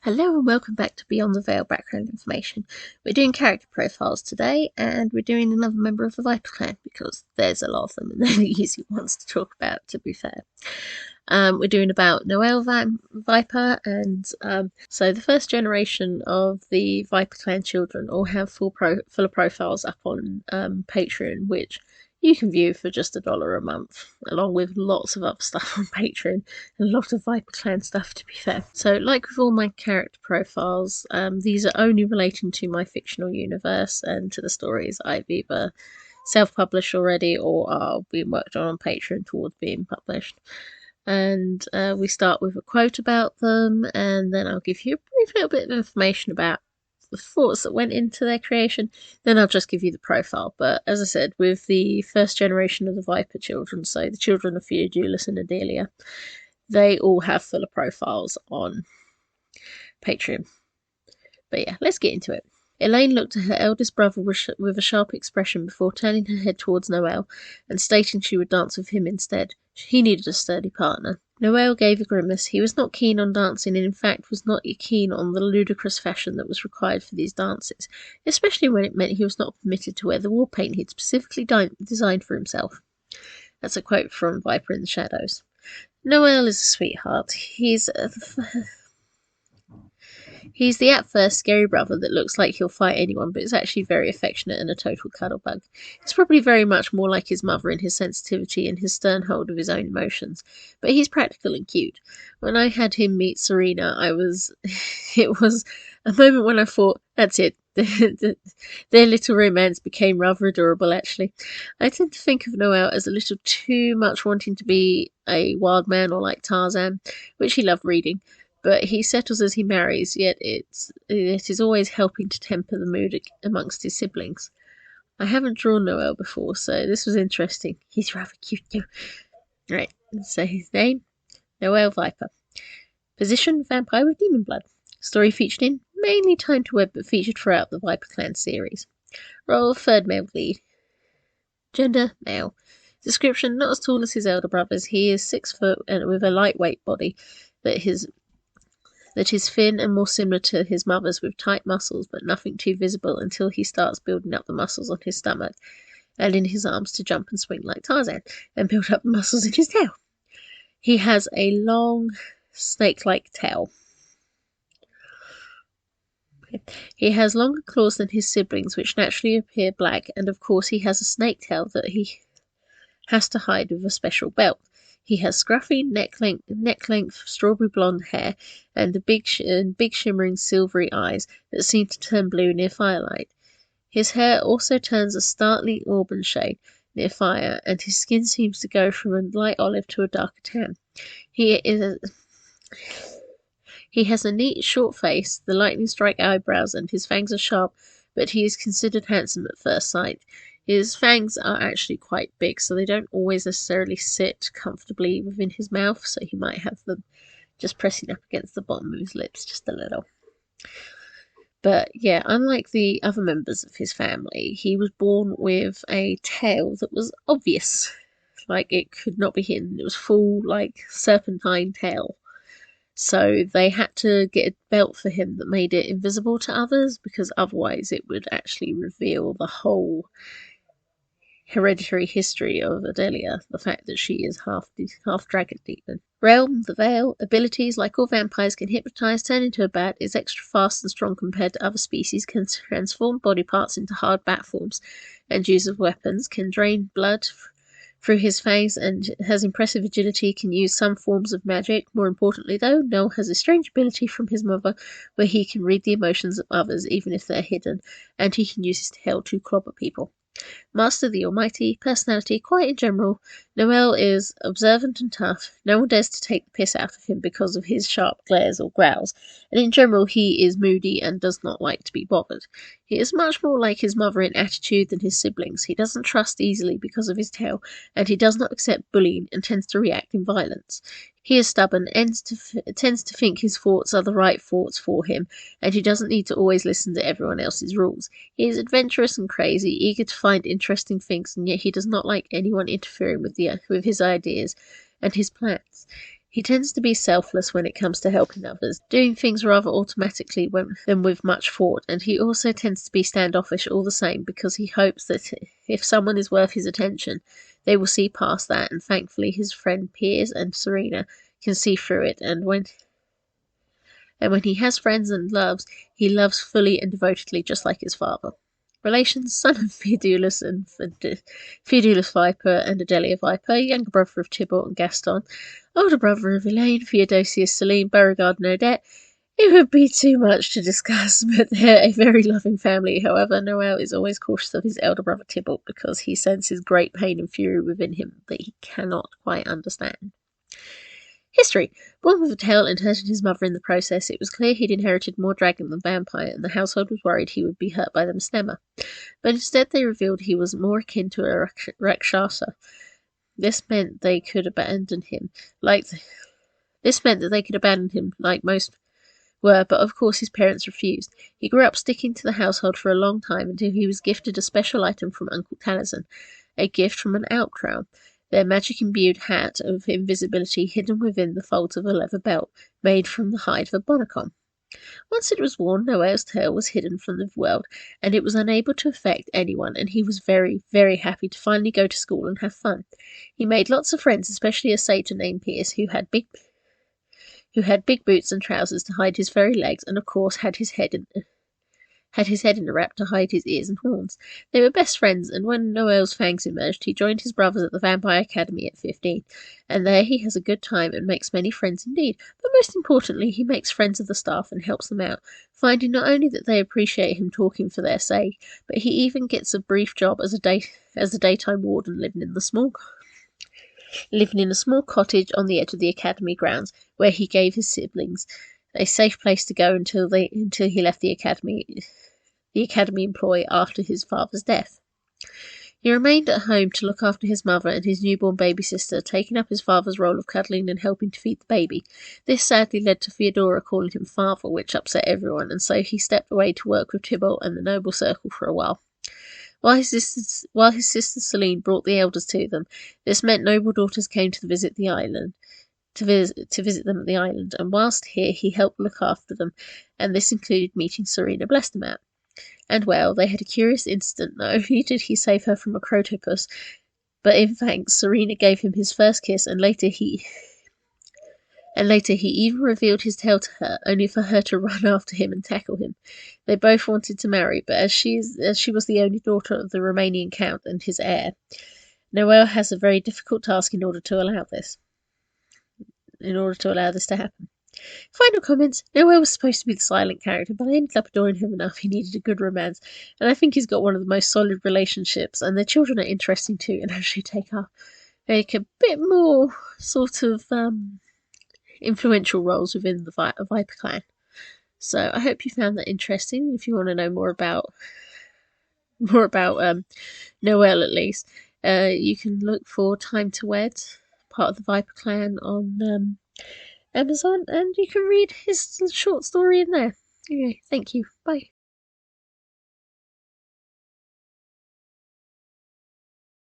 Hello and welcome back to Beyond the Veil Background Information. We're doing character profiles today, and we're doing another member of the Viper clan because there's a lot of them and they're the easy ones to talk about, to be fair. We're doing about Noel Viper, and so the first generation of the Viper clan children all have full profiles up on Patreon, which you can view for just $1 a month, along with lots of other stuff on Patreon and a lot of Viper Clan stuff, to be fair. So, like with all my character profiles, these are only relating to my fictional universe and to the stories I've either self-published already or are being worked on Patreon towards being published. And we start with a quote about them, and then I'll give you a brief little bit of information about the thoughts that went into their creation. Then I'll just give you the profile. But as I said, with the first generation of the Viper children, so the children of Theodulus and Adelia, they all have fuller profiles on Patreon. But yeah, let's get into it. Elaine looked at her eldest brother with a sharp expression before turning her head towards Noel and stating she would dance with him instead. He needed a sturdy partner. Noel gave a grimace. He was not keen on dancing, and in fact was not keen on the ludicrous fashion that was required for these dances, especially when it meant he was not permitted to wear the war paint he'd specifically designed for himself. That's a quote from Viper in the Shadows. Noel is a sweetheart. He's the at first scary brother that looks like he'll fight anyone, but is actually very affectionate and a total cuddlebug. He's probably very much more like his mother in his sensitivity and his stern hold of his own emotions, but he's practical and cute. When I had him meet Sorina, it was a moment when I thought, that's it. Their little romance became rather adorable, actually. I tend to think of Noel as a little too much wanting to be a wild man or like Tarzan, which he loved reading. But he settles as he marries, yet it is always helping to temper the mood amongst his siblings. I haven't drawn Noel before, so this was interesting. He's rather cute too. Right, so his name, Noel Viper. Position, vampire with demon blood. Story featured in, mainly time to web, but featured throughout the Viper Clan series. Role, third male lead. Gender, male. Description, not as tall as his elder brothers. He is 6 foot and with a lightweight body that is thin and more similar to his mother's, with tight muscles but nothing too visible until he starts building up the muscles on his stomach and in his arms to jump and swing like Tarzan, and build up the muscles in his tail. He has a long snake-like tail. He has longer claws than his siblings, which naturally appear black, and of course he has a snake tail that he has to hide with a special belt. He has scruffy, neck-length strawberry blonde hair and big shimmering silvery eyes that seem to turn blue near firelight. His hair also turns a startling auburn shade near fire, and his skin seems to go from a light olive to a darker tan. He has a neat, short face, the lightning-strike eyebrows, and his fangs are sharp, but he is considered handsome at first sight. His fangs are actually quite big, so they don't always necessarily sit comfortably within his mouth, so he might have them just pressing up against the bottom of his lips just a little. But yeah, unlike the other members of his family, he was born with a tail that was obvious. Like, it could not be hidden. It was full, like, serpentine tail. So they had to get a belt for him that made it invisible to others, because otherwise it would actually reveal the whole hereditary history of Adelia, the fact that she is half dragon demon. Realm, the Veil, abilities, like all vampires, can hypnotize, turn into a bat, is extra fast and strong compared to other species, can transform body parts into hard bat forms, and use of weapons, can drain blood through his fangs, and has impressive agility, can use some forms of magic. More importantly, though, Noel has a strange ability from his mother where he can read the emotions of others, even if they're hidden, and he can use his tail to clobber people. Master the Almighty, personality, quiet in general. Noel is observant and tough. No one dares to take the piss out of him because of his sharp glares or growls, and in general he is moody and does not like to be bothered. He is much more like his mother in attitude than his siblings. He doesn't trust easily because of his tail, and he does not accept bullying and tends to react in violence. He is stubborn, tends to think his thoughts are the right thoughts for him, and he doesn't need to always listen to everyone else's rules. He is adventurous and crazy, eager to find interesting things, and yet he does not like anyone interfering with his ideas and his plans. He tends to be selfless when it comes to helping others, doing things rather automatically than with much thought, and he also tends to be standoffish all the same because he hopes that if someone is worth his attention, they will see past that, and thankfully his friend Piers and Sorina can see through it, and when he has friends and loves, he loves fully and devotedly just like his father. Relations: son of Theodulus Viper and Adelia Viper, younger brother of Tybalt and Gaston, older brother of Elaine, Theodosius, Celine, Beauregard and Odette. It would be too much to discuss, but they're a very loving family. However, Noel is always cautious of his elder brother Tybalt because he senses great pain and fury within him that he cannot quite understand. History. Born with a tail and hurting his mother in the process, it was clear he'd inherited more dragon than vampire, and the household was worried he would be hurt by the Mstema. But instead they revealed he was more akin to a Rakshasa. This meant they could abandon him like most were, but of course his parents refused. He grew up sticking to the household for a long time until he was gifted a special item from Uncle Taliesin, a gift from an Elk crown, their magic-imbued hat of invisibility hidden within the folds of a leather belt made from the hide of a bonacon. Once it was worn, Noel's tail was hidden from the world, and it was unable to affect anyone, and he was very, very happy to finally go to school and have fun. He made lots of friends, especially a satyr named Piers, who had big boots and trousers to hide his very legs, and of course had his head in a wrap to hide his ears and horns. They were best friends, and when Noel's fangs emerged, he joined his brothers at the Vampire Academy at 15, and there he has a good time and makes many friends indeed. But most importantly, he makes friends of the staff and helps them out, finding not only that they appreciate him talking for their sake, but he even gets a brief job as a daytime warden living in a small cottage on the edge of the academy grounds, where he gave his siblings a safe place to go until he left the academy employ after his father's death. He remained at home to look after his mother and his newborn baby sister, taking up his father's role of cuddling and helping to feed the baby. This sadly led to Theodora calling him father, which upset everyone, and so he stepped away to work with Tybalt and the noble circle for a while. While his sister Celine brought the elders to them, this meant noble daughters came to visit them at the island, and whilst here he helped look after them, and this included meeting Sorina Blestemat. And well, they had a curious incident. Not only did he save her from a crotopus, but in thanks, Sorina gave him his first kiss, and later he even revealed his tale to her, only for her to run after him and tackle him. They both wanted to marry, but as she was the only daughter of the Romanian count and his heir, Noel has a very difficult task in order to allow this to happen. Final comments. Noel was supposed to be the silent character, but I ended up adoring him enough. He needed a good romance, and I think he's got one of the most solid relationships, and their children are interesting too, and actually take a bit more sort of influential roles within the Viper clan. So I hope you found that interesting. If you want to know more about Noel, at least, you can look for Time to Wed, part of the Viper clan, on Amazon, and you can read his short story in there. Anyway, thank you. Bye.